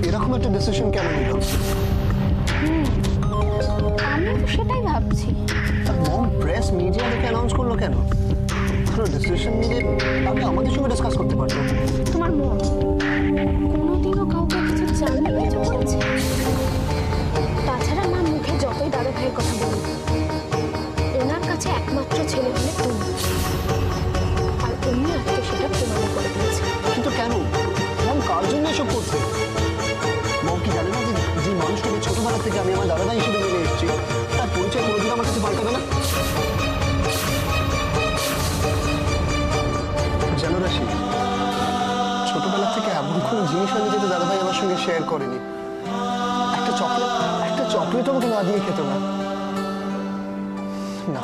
এরকম একটা ডিসিশন কেন নিল? আমি তো সেটাই ভাবছি। মম প্রেস মিডিয়া দেখে অ্যানাউন্স করলো কেন? কোনো ডিসিশন নিলে আগে আমাদের সঙ্গে ডিসকাস করতে পারতো। তোমার মন কোনোদিনও কাউকে কিছু জানলে কিছু করেছে? তাছাড়া মা মুখে যতই দাদা ভাইয়ের কথা বলি, ওনার কাছে একমাত্র ছেলে হলে তুমি, আর উনি আজকে সেটা প্রমাণ করে দিয়েছে। কিন্তু কেন মম কার জন্য এসব করছে? মম কি জানে না যে যে মানুষটাকে ছোটবেলা থেকে আমি আমার দাদা ভাই হিসেবে মেনে এসেছি, তার পরিচয় কোনোদিন আমার কাছে পাল্টাবে না? জানো রাশি, ছোটবেলা থেকে এমন কোনো জিনিস আমি যেটা দাদা ভাই আমার সঙ্গে শেয়ার করেনি। একটা চকলেট আমাকে না দিয়ে খেত না। না,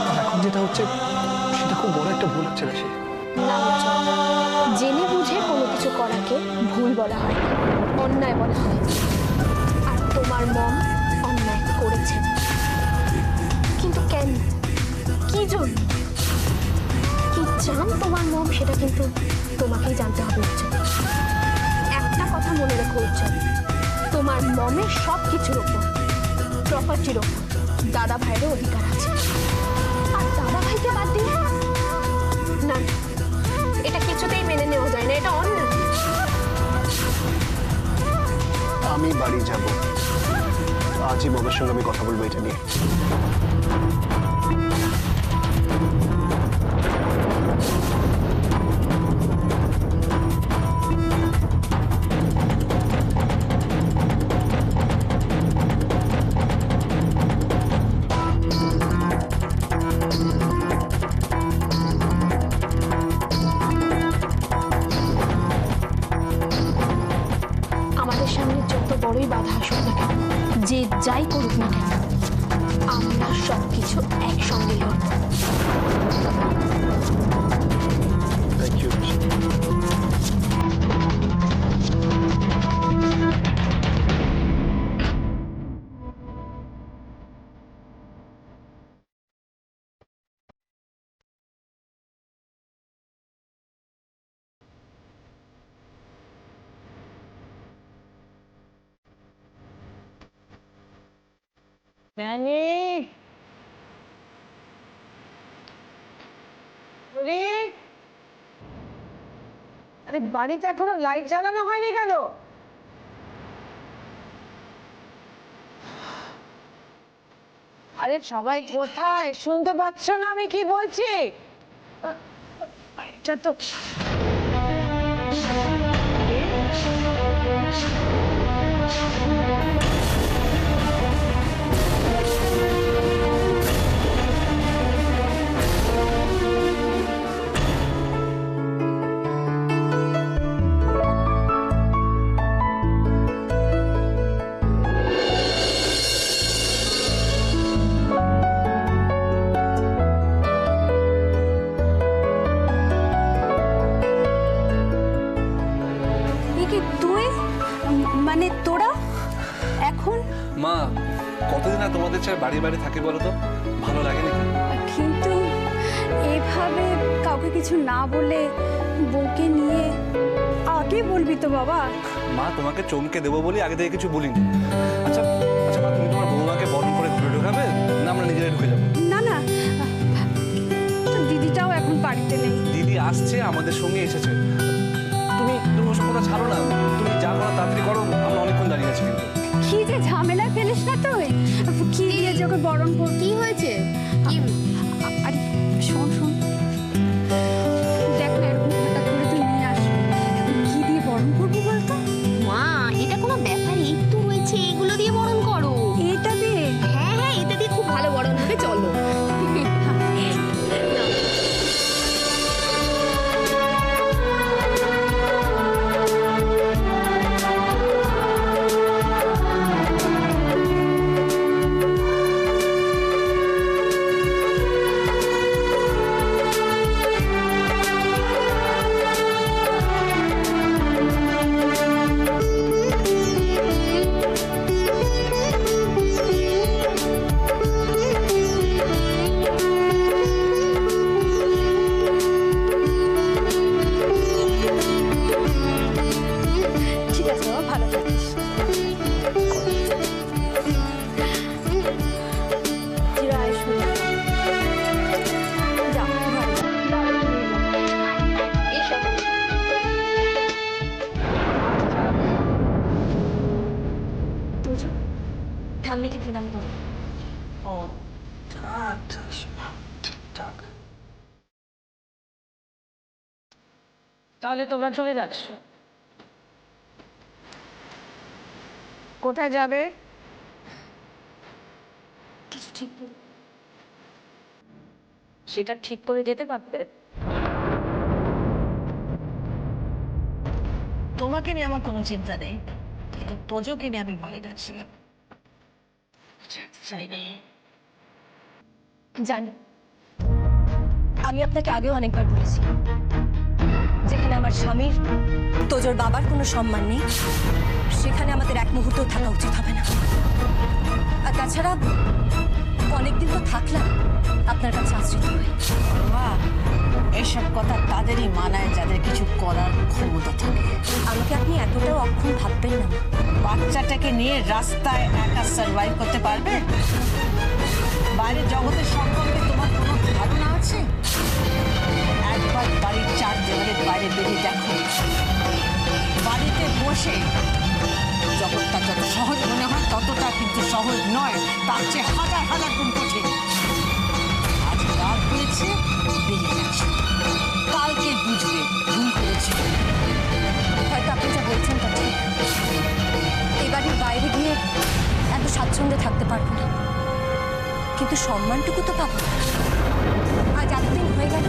আর এখন যেটা হচ্ছে সেটা খুব বড় একটা ভুল হচ্ছে রাশি। না বাচ্চা, জেনে বুঝে কোনো কিছু করাকে ভুল বলা হয় না, অন্যায় বলা হয়। আর তোমার মন অন্যায় করেছে, কিন্তু কেন, কি জন্য, কি চান তোমার মন, সেটা কিন্তু তোমাকেই জানতে হবে উজ্জ্বল। একটা কথা মনে রেখো উজ্জ্বল, তোমার মনের সব কিছুর ওপর, প্রপার্টির ওপর দাদা ভাইয়েরও অধিকার আছে। আর দাদা ভাইকে বাদ দিয়ে না, এটা কিছুতেই মেনে নেওয়া যায় না, এটা অন্যায়। আমি বাড়ি যাব, আজই বাবার সঙ্গে আমি কথা বলবো এটা নিয়ে। আমাদের সামনে যত বড়ই বাধা আসুক না কেন, যে যাই করুক না কেন, আমরা সবকিছু একসঙ্গে লড়ব। Thank you. Nanny! রিক! আরে বাড়িতে এখনো লাইট জ্বালানো হয়নি কেন? আরে সবাই কোথায়? শুনতে পাচ্ছ না আমি কি বলছি? এটা তো তুই মানে তোরা এখন? মা কতদিন আর তোমাদের চাই বাড়ি বাড়ি থাকে বলো তো, ভালো লাগে নাকি? কিন্তু এভাবে কাউকে কিছু না বলে বউকে নিয়ে আগে বলবি তো বাবা। মা তোমাকে চমকে দেবো বলি আগে থেকে কিছু বলিনি। আচ্ছা আচ্ছা মা, তুমি তোমার বৌমাকে বরণ করে ঘুরে ঢোকাবে না আমরা নিজেরাই ঢুকে যাবো? না না, তো দিদিটাও এখন বাড়িতে নেই। দিদি আসছে, আমাদের সঙ্গে এসেছে। তুমি তুমি ওসব কথা ছাড়ো না, তুমি যা করো তাড়াতাড়ি করো, আমরা অনেকক্ষণ দাঁড়িয়ে আছি কিন্তু। কি যে ঝামেলায় ফেলিস না তুই, কি দিয়ে যে ওকে বরণ কর। কি হয়েছে? কি? আরে শোন শোন, দেখ না এরকম হঠাৎ করে তুই নিয়ে আসবি, এখন কি দিয়ে বরণ করবো বলতো? মা, এটা কোনো ব্যাপার, একটু রয়েছে, এগুলো দিয়ে বরণ করো। এটা দিয়ে? হ্যাঁ হ্যাঁ, এটা দিয়ে খুব ভালো বরণ হবে, চলো। তাহলে তোমরা চলে যাচ্ছ? কোথায় যাবে? কিছু ঠিক নেই। সেটা ঠিক করে যেতে পারবে। তোমাকে নিয়ে আমার কোনো চিন্তা নেই, কিন্তু তোজোকে নিয়ে আমি ভয় যাচ্ছি। জানি, আমি আপনাকে আগেও অনেকবার বলেছি, যেখানে আমার স্বামীর তোজোর বাবার কোনো সম্মান নেই, সেখানে আমাদের এক মুহূর্তেও থাকা উচিত হবে না। আর তাছাড়া অনেকদিন তো থাকলাম আপনার কাছে আশ্রিত হয়ে। মা, এইসব কথা তাদেরই মানায় যাদের কিছু করার ক্ষমতা থাকে। আমাকে আপনি এতটাও অক্ষম ভাববেন না। বাচ্চাটাকে নিয়ে রাস্তায় একা সার্ভাইভ করতে পারবে? বাইরের জগতের সম্পর্কে তোমার কোনো ধারণা আছে? একবার বাড়ির চার দেওয়ালের বাইরে বেরিয়ে দেখো, বাড়িতে বসে জগৎটা যত সহজ মনে হয় ততটা কিন্তু সহজ নয়, তার চেয়ে হাজার হাজার গুণ কঠিন। আজ রাত হয়েছে, বেরিয়ে যাচ্ছে, কালকে বুঝবে ভুল করেছে। হয়তো আপনি যা বলছেন তা ঠিক, এই বাড়ির বাইরে গিয়ে এত স্বাচ্ছন্দ্যে থাকতে পারবো না, কিন্তু সম্মানটুকু তো পাবো। আজ এতদিন হয়ে গেল,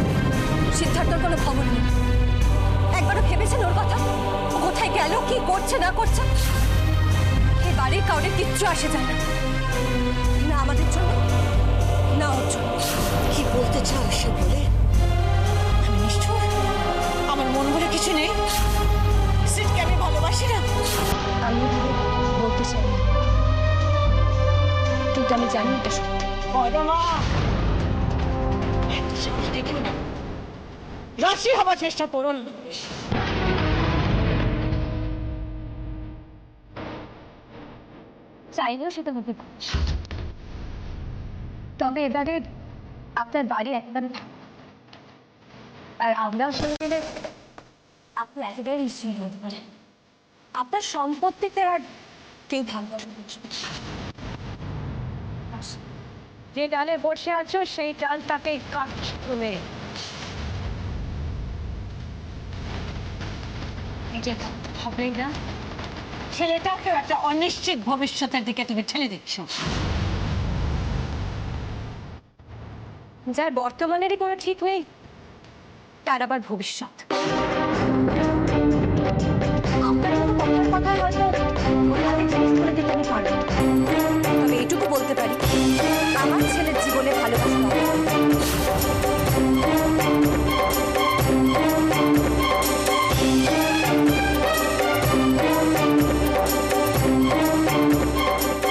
সিদ্ধার্থর কোনো খবর নেই। একবারও ভেবেছেন ওর কথা? ও কোথায় গেল, কি করছে না করছে? এই বাড়ির কাউরে কিচ্ছু আসে যায় না, না আমাদের জন্য না ওর জন্য। কি বলতে চাও সে বলে? আমি নিষ্ঠুর? আমার মন বলে কিছু নেই? সিটকে আমি ভালোবাসি না? আমি বলতে চাই না, কিন্তু আমি জানি এটা সত্যি। দেখুন না, রাশি হবার চেষ্টা করুন। চাইলেও সেটা হতে পারে, তবে এবারে আপনার বাড়ি একদম, আর আমরা আসলে গেলে আপনি একেবারে নিশ্চয়ই হতে পারেন। আপনার সম্পত্তিতে আর কেউ ভালোবাসা বুঝবে। যে ডালে বসে আছো সেই ডালটাকে কাটছো তুমি। নিজে থাকতে হবে না, ছেলেটাকে একটা অনিশ্চিত ভবিষ্যতের দিকে তুমি ঠেলে দিচ্ছ। যার বর্তমানেরই কোনো ঠিক নেই, তার আবার ভবিষ্যৎ। আপনার কোনো কথার কথায় হয়তো ওনাকে চেঞ্জ করে দিতে আমি পারবো, তবে এটুকু বলতে পারি, আমার ছেলের জীবনে ভালোবাসা হবে।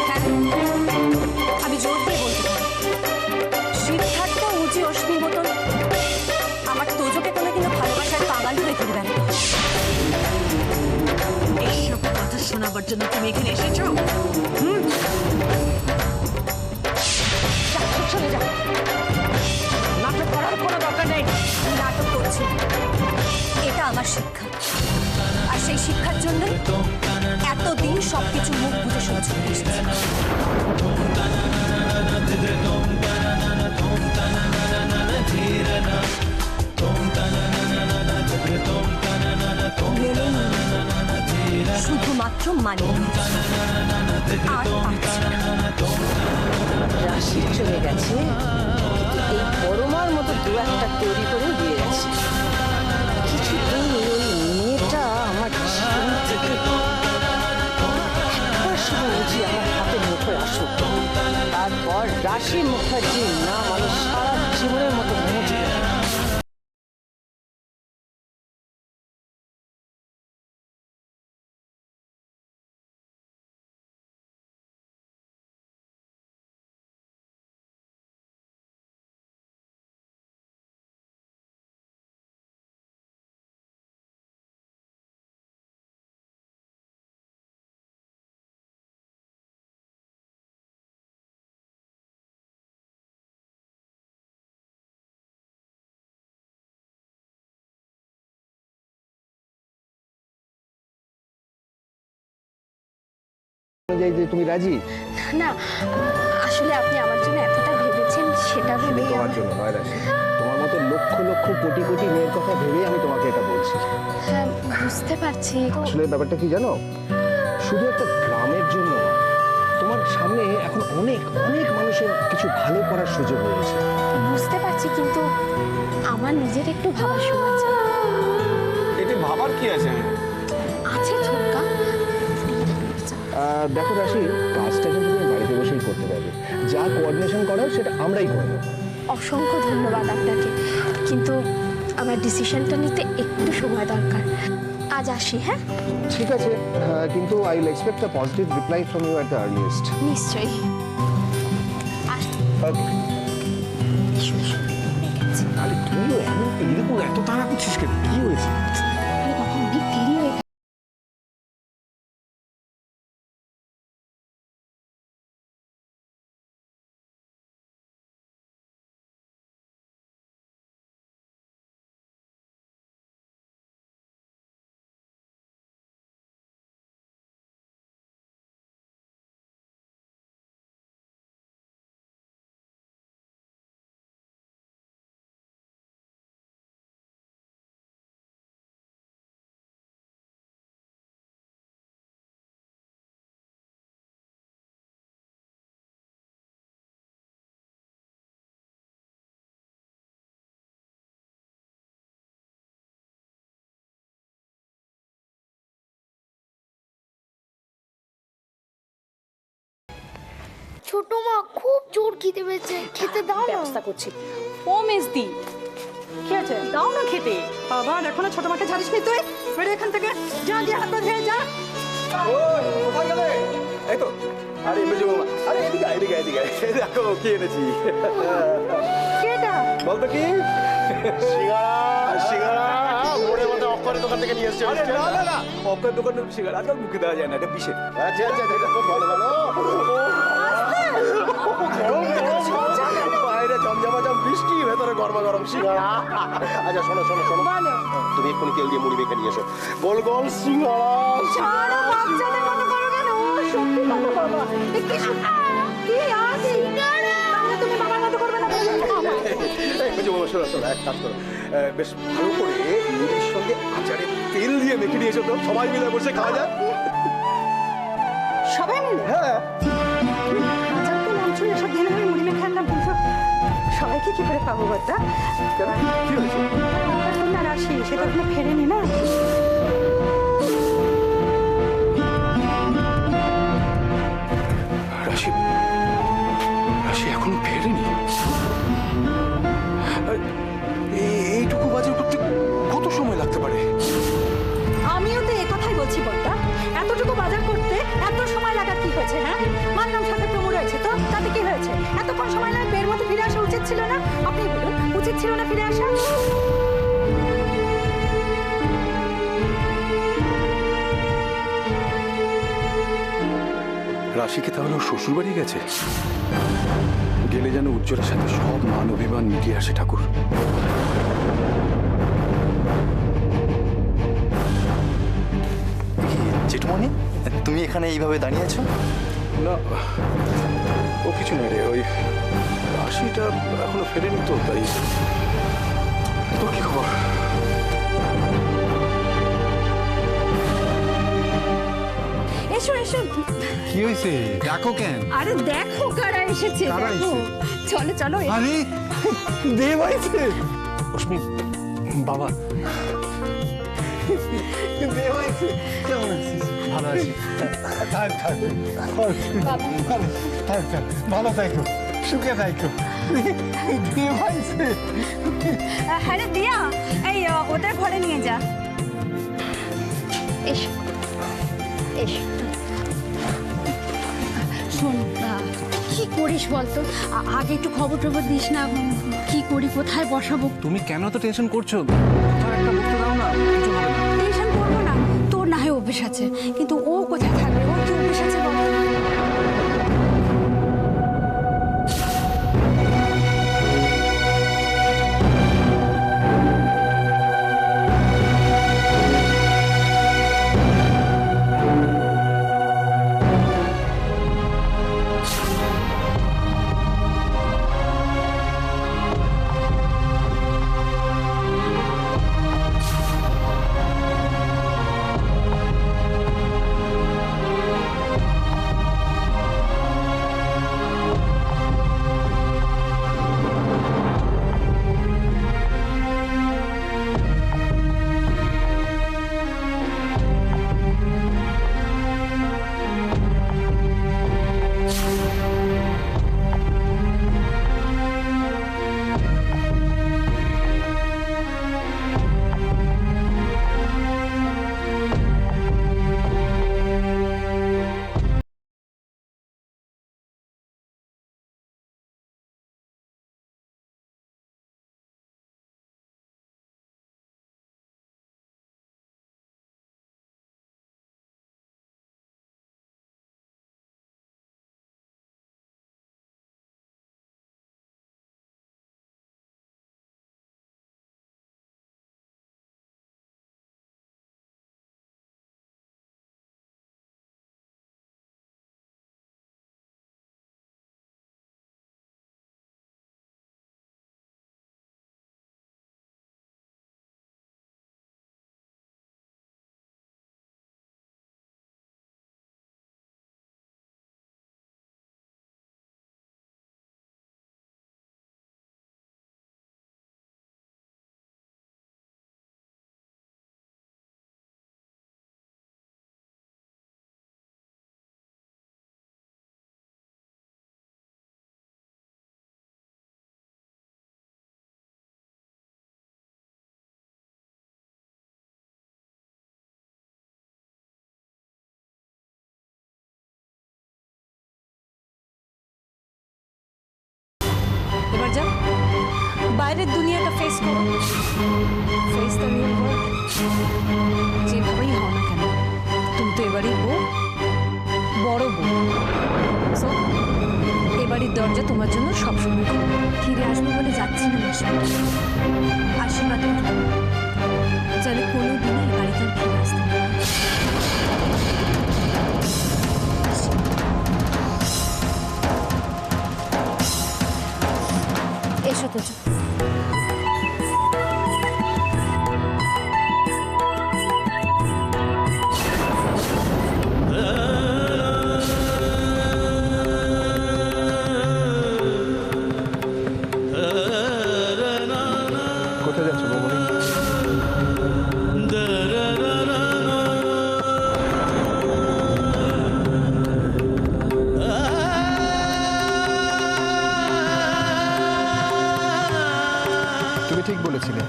হ্যাঁ, আমি জোর দিয়ে বলতে পারি, সিদ্ধার্থ উজি অশ্মির মতন আমার তোজোকে কোনোদিনও ভালোবাসার পাগাল হয়ে ঘুরে বেড়াবে। এইসব কথা শোনাবার জন্য তুমি এখানে এসেছো? চলে যাও, নাটক করার কোনো দরকার নেই। নাটক করছি, এটা আমার শিক্ষা, আর সেই শিক্ষার জন্য এতদিন সবকিছু মুখ বুঝে সহ্য করে এসেছি। শুধুমাত্র মানে আর পারছি না। রাশি চলে গেছে, এই পরমার মতো দু একটা তৈরি করে দিয়ে গেছে। কিছুতেই ওই মেয়েটা আমার জীবন থেকে একবার শুধু বুঝি আমার হাতের মুখে আসুক, তারপর রাশি মুখার্জির নাম আমি সারা জীবনের মতো মুছে দেব। তুমি রাজি? না, আসলে আপনি আমার জন্য এতটা ভেবেছেন সেটা ভেবেই তোমার জন্য নয় রাশি, তোমার মতো মতো লক্ষ লক্ষ কোটি কোটি মেয়ের কথা ভেবেই আমি তোমাকে এটা বলছি। হ্যাঁ বুঝতে পারছি তো আসলে ব্যাপারটা কি জানো, শুধু একটা গ্রামের জন্য না, তোমার সামনে এখন অনেক অনেক মানুষের কিছু ভালো করার সুযোগ রয়েছে। বুঝতে পারছি, কিন্তু আমার নিজের একটু ভাবার সময় চাই। এতে ভাবার কি আছে? আছে ছোটকা। দেখো রাশি, কাজটা কিন্তু তুমি বাড়িতে বসেই করতে পারবে। যা কোঅর্ডিনেশন করাও সেটা আমরাই করবো। অসংখ্য ধন্যবাদ আপনাকে, কিন্তু আমার ডিসিশনটা নিতে একটু সময় দরকার। আজ আসি, হ্যাঁ? ঠিক আছে, কিন্তু I will expect a positive reply from you at the earliest. নিশ্চয়ই। ওকে। আরে তুইও এরকম এত তাড়া করছিস কেন? কি হয়েছে? আরে বাবা, অনেক দেরি হয়ে গেছে। ছোট মা, খুব জোর খিদে পেয়েছে, খেতে দাও না। ব্যবস্থা করছি। ও মেজদি, কি আছে? দাও না খেতে। বাবা, এখনো ছোট মাকে ছাড়িস নি তুই? বেরো এখান থেকে, যা গিয়ে হাত পা ধুয়ে যা। কোথায় গেলে? এই তো। আরে মেজো মামা, আরে এদিকে আয়, এদিকে আয়, এদিকে আয়। এই দেখো কি এনেছি। কেডা? বলতো কি? সিঙ্গারা মোড়ের মধ্যে অক্ষরের দোকান থেকে নিয়ে এসেছে। আরে না না না, অক্ষয় দোকানের সিঙ্গারা আজকাল মুখে দেওয়া যায় না, এটা বিশেষ। আচ্ছা আচ্ছা, এটা খুব ভালো ভালো। বাইরে জমজমাজম বৃষ্টি, ভেতরে গরমা গরম সিঙ্গারা। আচ্ছা শোনো শোনো শোনো, তুমি এক্ষুনি তেল দিয়ে মুড়ি মেখে নিয়ে এসো। গোল গোল সিঙ্গারা। ছাড়ো, বাচ্চাদের মতো করো কেন? সত্যি ভালো বাবা। এ কি কি আছে? তাহলে তুমি বাবার মতো করবে না? এই মেজো মামা, শোনো শোনো, এক কাজ করো, বেশ ভালো করে মুড়ির সঙ্গে আচারে তেল দিয়ে মেখে নিয়ে এসো তো, সবাই মিলে বসে খাওয়া যায়। সবাই মিলে? হ্যাঁ। আচ্ছা, তো লঞ্চ এসব দিন আমি মুড়ি মেখে আনলাম, কিন্তু সবাইকে কি করে পাবো বলতা? কেন? কি হয়েছে? না রাশি, সেটা এখনো ফেরেনি না। রাশি, রাশি এখনো ফেরেনি? এইটুকু বাজার করতে কত সময় লাগতে পারে? আমিও তো একথাই বলছি বলতা, এতটুকু বাজার করতে এত সময় লাগার কি হয়েছে? হ্যাঁ, মানলাম সাথে প্রমো রয়েছে, তো তাতে কি হয়েছে? এতক্ষণ সময় লাগবে, এর মধ্যে ফিরে আসা উচিত ছিল না? আপনি বলুন, উচিত ছিল না ফিরে আসা? রাশি কি তাহলে ওর শ্বশুর বাড়ি গেছে? গেলে যেন উজ্জ্বলের সাথে সব মান অভিমান মিটিয়ে আসে ঠাকুর। জেঠুমণি, তুমি এখানে এইভাবে দাঁড়িয়ে আছো? না, ও কিছু নয় রে, ওই রাশিটা এখনো ফেরেনি তো, তাই। তোর কি খবর? এসো এসো। কি হয়েছে? ডাকো কেন? আরে দেখো কারা এসেছে, কারা দেখো। এসেছে? চলো চলো। আরে দেব আইছে। অস্মি, বাবা। দেব আইছে। কেমন আছিস? ভালো আছি। থাক থাক, থাক থাক, ভালো থাকো, সুখে থাকো। দেব আইছে। হ্যাঁ রে দিয়া, এই ওদের ঘরে নিয়ে যা। এসো এসো। শোন, কি করিস বলতো? আগে একটু খবর টবর দিস না, কি করি, কোথায় বসাবো? তুমি কেন তো টেনশন করছো? কোথাও একটা বসতে দাও না, কিছু হবে না। টেনশন করবো না, তোর না হয় অভ্যেস আছে, কিন্তু ও কোথায় থাকবে? ওর কি অভ্যেস আছে বলতো? বাইরের দুনিয়াটা ফেস করো। Face the real world. যেভাবেই হও না কেন, তুমি তো এবারই বউ, বড় বউ। সো এবাড়ির দরজা তোমার জন্য সবসময় খোলা। ফিরে আসবো বলে যাচ্ছি না মাসিমা, আশীর্বাদ করুন যেন কোনো দিনই এই বাড়িতে আর ফিরে আসতে না হয়। এসো তেজু। কোথায় যাচ্ছ বৌমনি? তুমি ঠিক বলেছিলে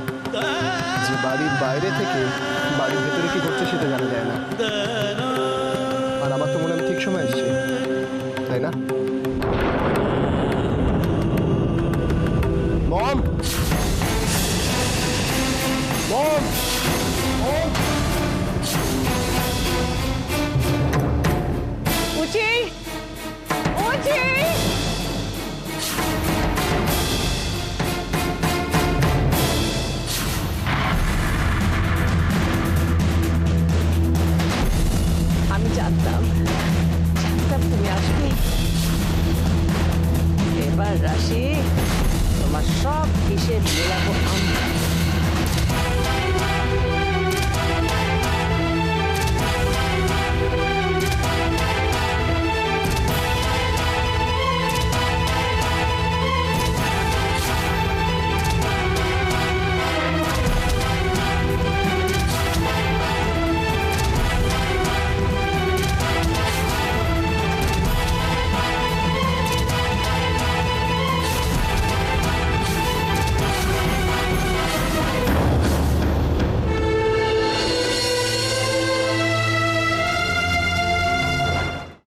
যে বাড়ির বাইরে থেকে বাড়ির ভেতরে কি ঘটছে সেটা জানা যায় না। আর আমার তো মনে হয় আমি ঠিক সময় এসেছি, তাই না? মম, মম, মম। উচি, উচি। আমি জানতাম তুমি আসবে। এবার রাশি তোমার সব হিসেব মেলাবো